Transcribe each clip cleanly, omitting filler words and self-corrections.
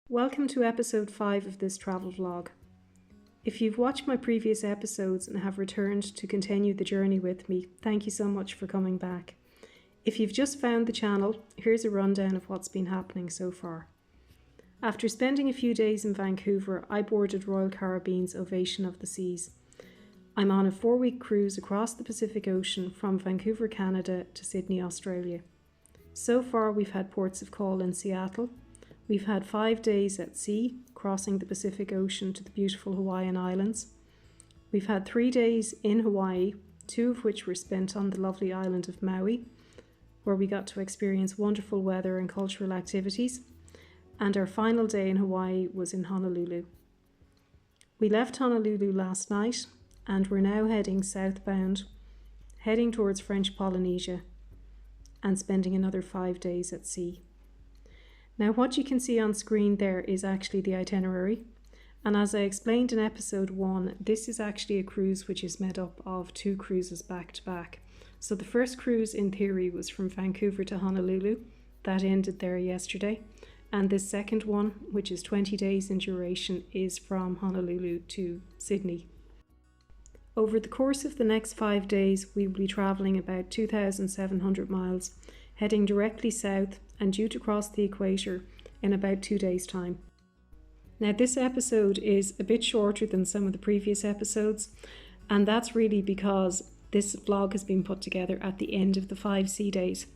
Welcome to episode 5 of this travel vlog. If you've watched my previous episodes and have returned to continue the journey with me, thank you so much for coming back. If you've just found the channel, here's a rundown of what's been happening so far. After spending a few days in Vancouver, I boarded Royal Caribbean's Ovation of the Seas. I'm on a 4-week cruise across the Pacific Ocean from Vancouver, Canada to Sydney, Australia. So far we've had ports of call in Seattle. We've had 5 days at sea, crossing the Pacific Ocean to the beautiful Hawaiian Islands. We've had 3 days in Hawaii, 2 of which were spent on the lovely island of Maui, where we got to experience wonderful weather and cultural activities. And our final day in Hawaii was in Honolulu. We left Honolulu last night and we're now heading southbound, heading towards French Polynesia and spending another 5 days at sea. Now what you can see on screen there is actually the itinerary, and as I explained in episode 1, this is actually a cruise which is made up of 2 cruises back to back. So the first cruise in theory was from Vancouver to Honolulu, that ended there yesterday, and this second one, which is 20 days in duration, is from Honolulu to Sydney. Over the course of the next 5 days, we will be travelling about 2,700 miles, heading directly south and due to cross the equator in about 2 days' time. Now this episode is a bit shorter than some of the previous episodes, and that's really because this vlog has been put together at the end of the 5 sea days.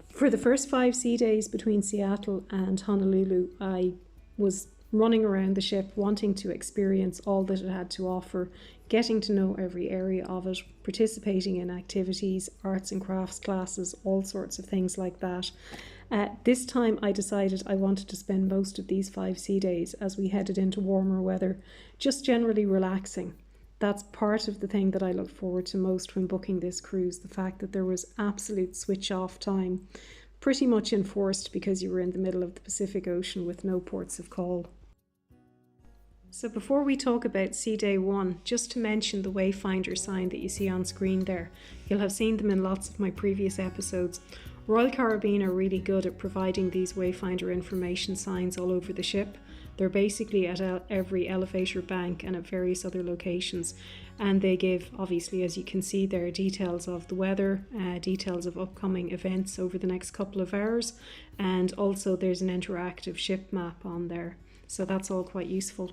For the first 5 sea days between Seattle and Honolulu, I was running around the ship wanting to experience all that it had to offer, getting to know every area of it, participating in activities, arts and crafts classes, all sorts of things like that. This time I decided I wanted to spend most of these 5 sea days as we headed into warmer weather, just generally relaxing. That's part of the thing that I looked forward to most when booking this cruise, the fact that there was absolute switch off time, pretty much enforced because you were in the middle of the Pacific Ocean with no ports of call. So before we talk about Sea Day 1, just to mention the wayfinder sign that you see on screen there. You'll have seen them in lots of my previous episodes. Royal Caribbean are really good at providing these wayfinder information signs all over the ship. They're basically at every elevator bank and at various other locations, and they give, obviously as you can see there, details of the weather, details of upcoming events over the next couple of hours, and also there's an interactive ship map on there. So that's all quite useful.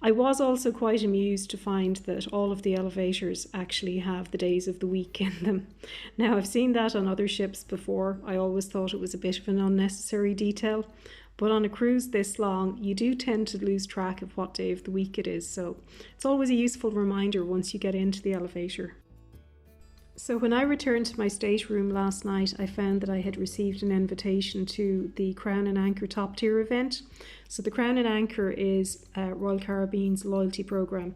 I was also quite amused to find that all of the elevators actually have the days of the week in them. Now I've seen that on other ships before. I always thought it was a bit of an unnecessary detail, but on a cruise this long you do tend to lose track of what day of the week it is, so it's always a useful reminder once you get into the elevator. So when I returned to my stateroom last night, I found that I had received an invitation to the Crown and Anchor Top Tier event. So the Crown and Anchor is Royal Caribbean's loyalty program,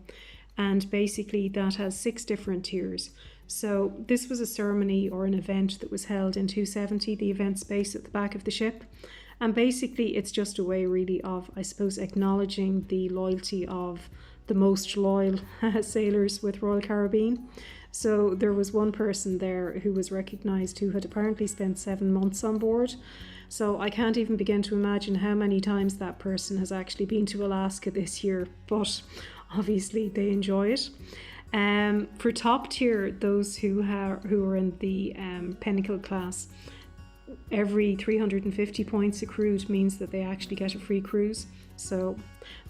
and basically that has 6 different tiers. So this was a ceremony or an event that was held in 270, the event space at the back of the ship. And basically it's just a way really of, I suppose, acknowledging the loyalty of the most loyal sailors with Royal Caribbean. So there was one person there who was recognised who had apparently spent 7 months on board. So I can't even begin to imagine how many times that person has actually been to Alaska this year, but obviously they enjoy it. For top tier, those who are in the Pinnacle class, every 350 points accrued means that they actually get a free cruise. So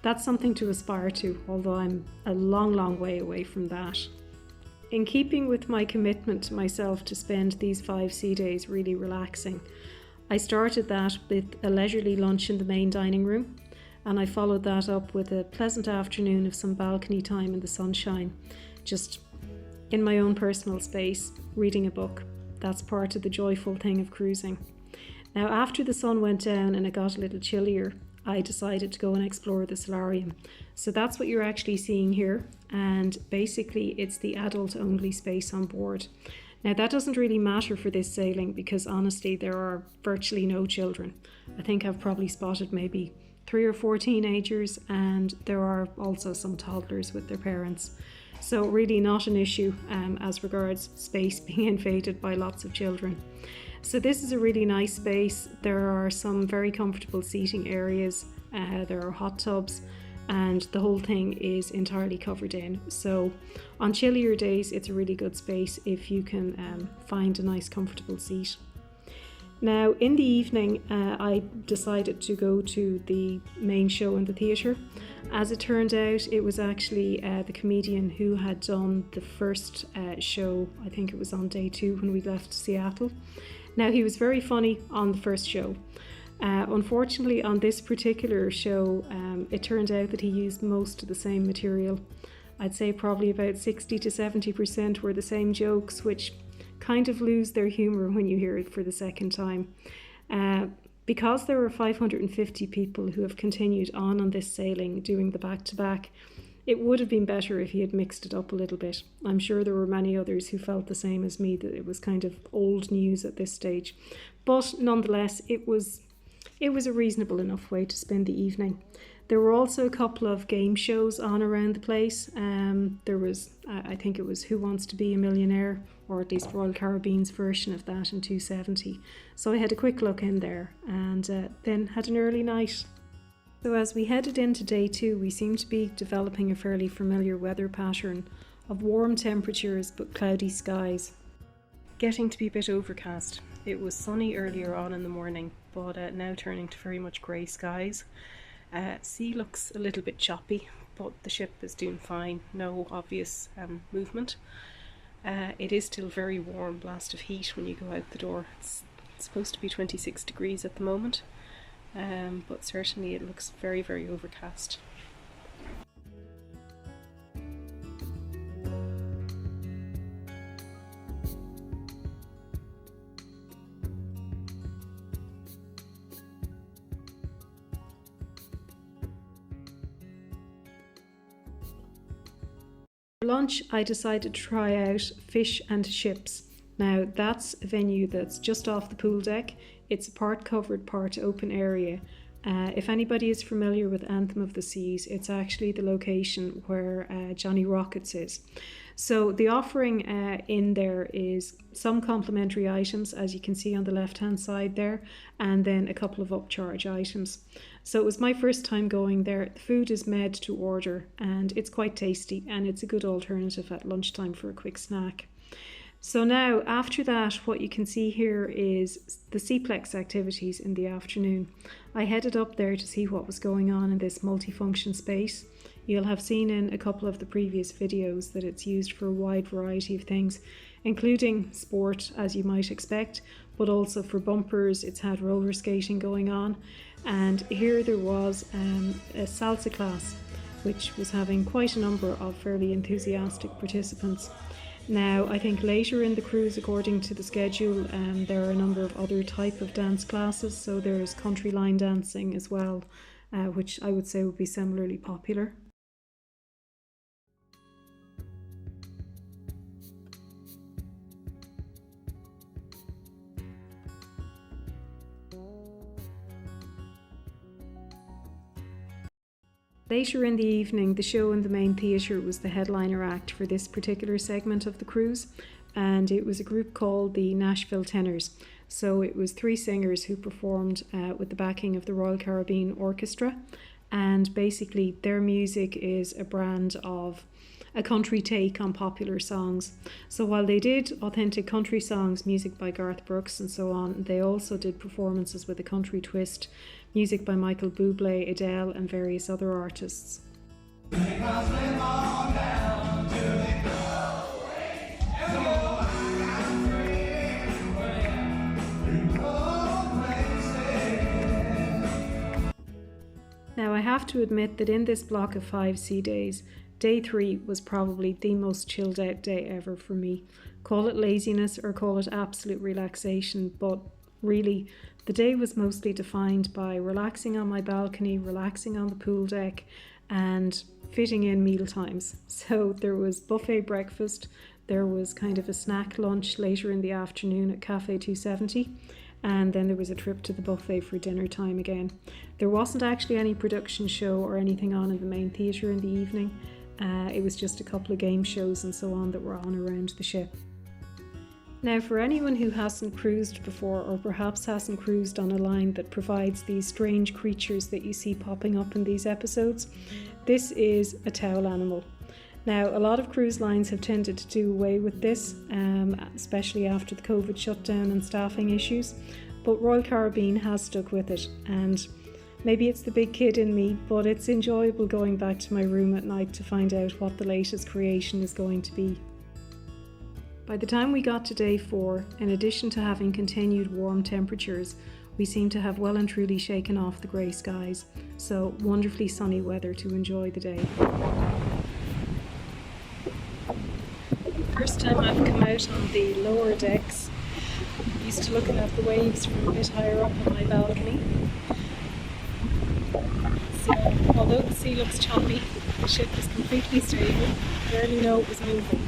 that's something to aspire to, although I'm a long way away from that. In keeping with my commitment to myself to spend these 5 sea days really relaxing, I started that with a leisurely lunch in the main dining room, and I followed that up with a pleasant afternoon of some balcony time in the sunshine, just in my own personal space, reading a book. That's part of the joyful thing of cruising. Now after the sun went down and it got a little chillier, I decided to go and explore the solarium. So that's what you're actually seeing here, and basically it's the adult only space on board. Now that doesn't really matter for this sailing because honestly there are virtually no children. I think I've probably spotted maybe 3 or 4 teenagers, and there are also some toddlers with their parents. So really not an issue as regards space being invaded by lots of children. So this is a really nice space. There are some very comfortable seating areas, there are hot tubs, and the whole thing is entirely covered in. So on chillier days, it's a really good space if you can find a nice comfortable seat. Now in the evening, I decided to go to the main show in the theatre. As it turned out, it was actually the comedian who had done the first show. I think it was on day 2 when we left Seattle. Now he was very funny on the first show. Unfortunately, on this particular show, it turned out that he used most of the same material. I'd say probably about 60 to 70% were the same jokes, which kind of lose their humour when you hear it for the second time. Because there were 550 people who have continued on this sailing doing the back-to-back, it would have been better if he had mixed it up a little bit. I'm sure there were many others who felt the same as me, that it was kind of old news at this stage. But nonetheless, it was a reasonable enough way to spend the evening. There were also a couple of game shows on around the place. There was, I think it was Who Wants to Be a Millionaire, or at least Royal Caribbean's version of that in 270. So I had a quick look in there and then had an early night. So as we headed into day 2, we seemed to be developing a fairly familiar weather pattern of warm temperatures but cloudy skies. Getting to be a bit overcast. It was sunny earlier on in the morning, but now turning to very much grey skies. Sea looks a little bit choppy, but the ship is doing fine. No obvious movement. It is still very warm, blast of heat when you go out the door. It's supposed to be 26 degrees at the moment, but certainly it looks very, very overcast. For lunch, I decided to try out Fish and Chips. Now, that's a venue that's just off the pool deck. It's a part covered, part open area. If anybody is familiar with Anthem of the Seas, it's actually the location where Johnny Rockets is. So the offering in there is some complimentary items, as you can see on the left-hand side there, and then a couple of upcharge items. So it was my first time going there. The food is made to order and it's quite tasty, and it's a good alternative at lunchtime for a quick snack. So now, after that, what you can see here is the Seaplex activities in the afternoon. I headed up there to see what was going on in this multifunction space. You'll have seen in a couple of the previous videos that it's used for a wide variety of things, including sport, as you might expect, but also for bumpers. It's had roller skating going on, and here there was a salsa class, which was having quite a number of fairly enthusiastic participants. Now, I think later in the cruise, according to the schedule, there are a number of other type of dance classes. So there's country line dancing as well, which I would say would be similarly popular. Later in the evening, the show in the main theatre was the headliner act for this particular segment of the cruise, and it was a group called the Nashville Tenors. So it was 3 singers who performed with the backing of the Royal Caribbean Orchestra, and basically their music is a brand of a country take on popular songs. So while they did authentic country songs, music by Garth Brooks and so on, they also did performances with a country twist, music by Michael Bublé, Adele and various other artists. Now, I have to admit that in this block of 5 sea days, day 3 was probably the most chilled out day ever for me. Call it laziness or call it absolute relaxation, but really the day was mostly defined by relaxing on my balcony, relaxing on the pool deck and fitting in meal times. So there was buffet breakfast, there was kind of a snack lunch later in the afternoon at Cafe 270, and then there was a trip to the buffet for dinner time again. There wasn't actually any production show or anything on in the main theatre in the evening. It was just a couple of game shows and so on that were on around the ship. Now, for anyone who hasn't cruised before, or perhaps hasn't cruised on a line that provides these strange creatures that you see popping up in these episodes, this is a towel animal. Now, a lot of cruise lines have tended to do away with this, especially after the COVID shutdown and staffing issues, but Royal Caribbean has stuck with it, and maybe it's the big kid in me, but it's enjoyable going back to my room at night to find out what the latest creation is going to be. By the time we got to day 4, in addition to having continued warm temperatures, we seem to have well and truly shaken off the grey skies, so wonderfully sunny weather to enjoy the day. First time I've come out on the lower decks, used to looking at the waves from a bit higher up on my balcony. So, although the sea looks choppy, the ship is completely stable, barely know it was moving.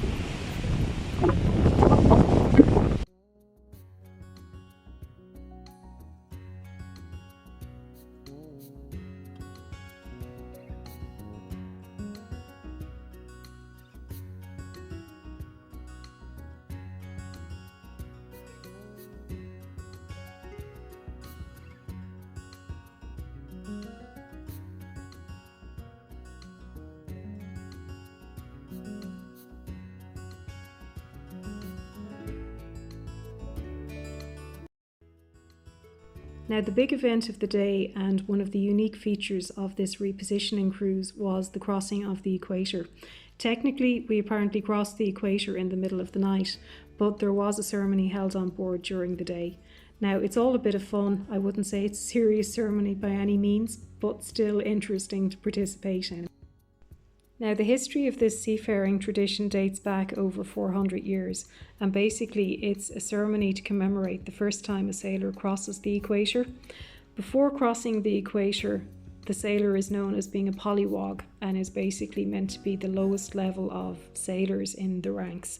Now, the big event of the day and one of the unique features of this repositioning cruise was the crossing of the equator. Technically, we apparently crossed the equator in the middle of the night, but there was a ceremony held on board during the day. Now, it's all a bit of fun. I wouldn't say it's a serious ceremony by any means, but still interesting to participate in. Now, the history of this seafaring tradition dates back over 400 years, and basically it's a ceremony to commemorate the first time a sailor crosses the equator. Before crossing the equator, the sailor is known as being a polywog and is basically meant to be the lowest level of sailors in the ranks.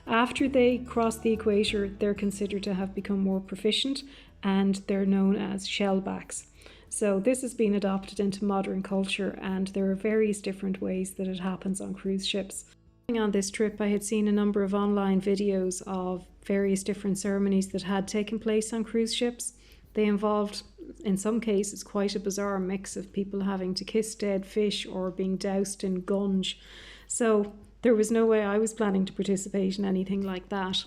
After they cross the equator, they're considered to have become more proficient, and they're known as shellbacks. So this has been adopted into modern culture, and there are various different ways that it happens on cruise ships. On this trip, I had seen a number of online videos of various different ceremonies that had taken place on cruise ships. They involved, in some cases, quite a bizarre mix of people having to kiss dead fish or being doused in gunge. So there was no way I was planning to participate in anything like that.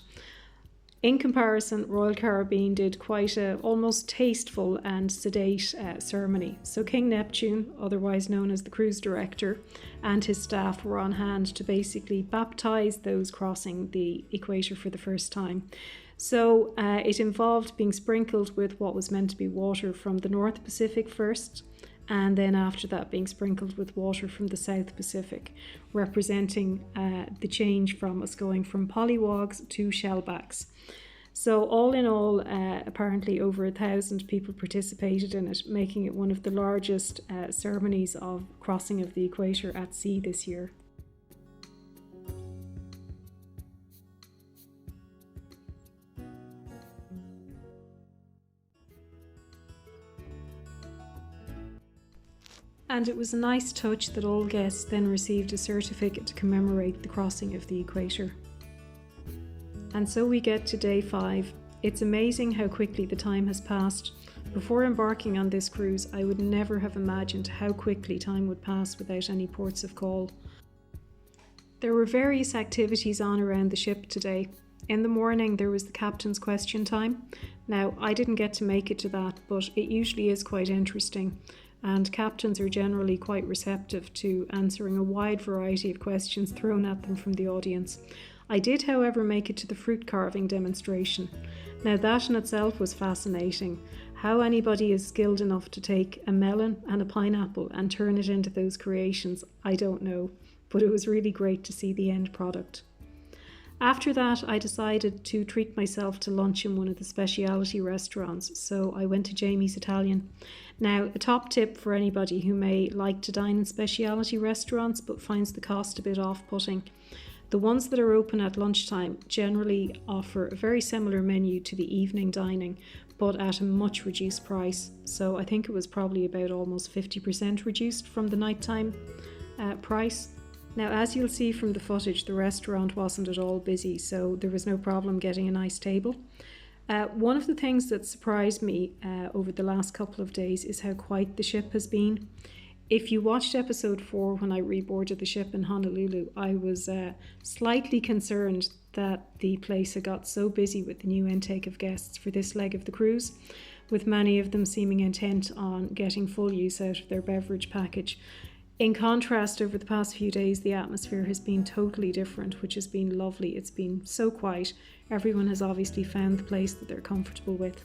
In comparison, Royal Caribbean did quite a almost tasteful and sedate ceremony. So King Neptune, otherwise known as the cruise director, and his staff were on hand to basically baptise those crossing the equator for the first time. So it involved being sprinkled with what was meant to be water from the North Pacific first, and then after that being sprinkled with water from the South Pacific, representing the change from us going from polywogs to shellbacks. So all in all, apparently over 1,000 people participated in it, making it one of the largest ceremonies of crossing of the equator at sea this year. And it was a nice touch that all guests then received a certificate to commemorate the crossing of the equator. And so we get to day 5. It's amazing how quickly the time has passed. Before embarking on this cruise, I would never have imagined how quickly time would pass without any ports of call. There were various activities on around the ship today. In the morning there was the captain's question time. Now, I didn't get to make it to that, but it usually is quite interesting. And captains are generally quite receptive to answering a wide variety of questions thrown at them from the audience. I did, however, make it to the fruit carving demonstration. Now, that in itself was fascinating. How anybody is skilled enough to take a melon and a pineapple and turn it into those creations, I don't know, but it was really great to see the end product. After that, I decided to treat myself to lunch in one of the specialty restaurants, so I went to Jamie's Italian. Now, a top tip for anybody who may like to dine in specialty restaurants but finds the cost a bit off-putting. The ones that are open at lunchtime generally offer a very similar menu to the evening dining, but at a much reduced price. So I think it was probably about almost 50% reduced from the nighttime price. Now, as you'll see from the footage, the restaurant wasn't at all busy, so there was no problem getting a nice table. One of the things that surprised me over the last couple of days is how quiet the ship has been. If you watched episode 4 when I reboarded the ship in Honolulu, I was slightly concerned that the place had got so busy with the new intake of guests for this leg of the cruise, with many of them seeming intent on getting full use out of their beverage package. In contrast, over the past few days, the atmosphere has been totally different, which has been lovely. It's been so quiet. Everyone has obviously found the place that they're comfortable with.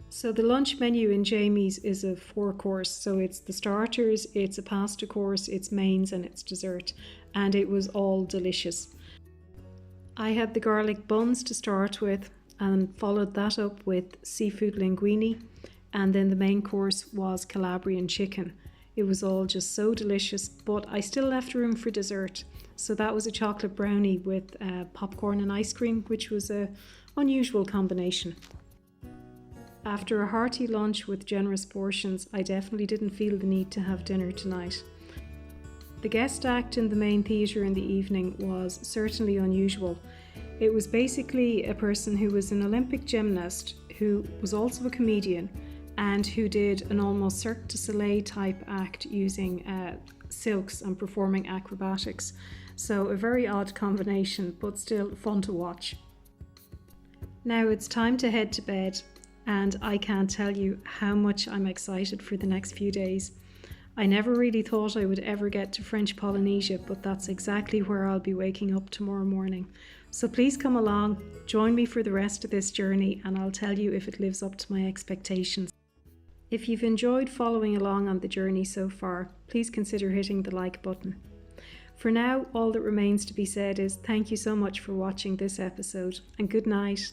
So the lunch menu in Jamie's is a 4-course. So it's the starters, it's a pasta course, it's mains and it's dessert. And it was all delicious. I had the garlic buns to start with and followed that up with seafood linguine. And then the main course was Calabrian chicken. It was all just so delicious, but I still left room for dessert. So that was a chocolate brownie with popcorn and ice cream, which was an unusual combination. After a hearty lunch with generous portions, I definitely didn't feel the need to have dinner tonight. The guest act in the main theatre in the evening was certainly unusual. It was basically a person who was an Olympic gymnast, who was also a comedian, and who did an almost Cirque du Soleil type act using silks and performing acrobatics. So a very odd combination, but still fun to watch. Now it's time to head to bed, and I can't tell you how much I'm excited for the next few days. I never really thought I would ever get to French Polynesia, but that's exactly where I'll be waking up tomorrow morning. So please come along, join me for the rest of this journey, and I'll tell you if it lives up to my expectations. If you've enjoyed following along on the journey so far, please consider hitting the like button. For now, all that remains to be said is thank you so much for watching this episode, and good night.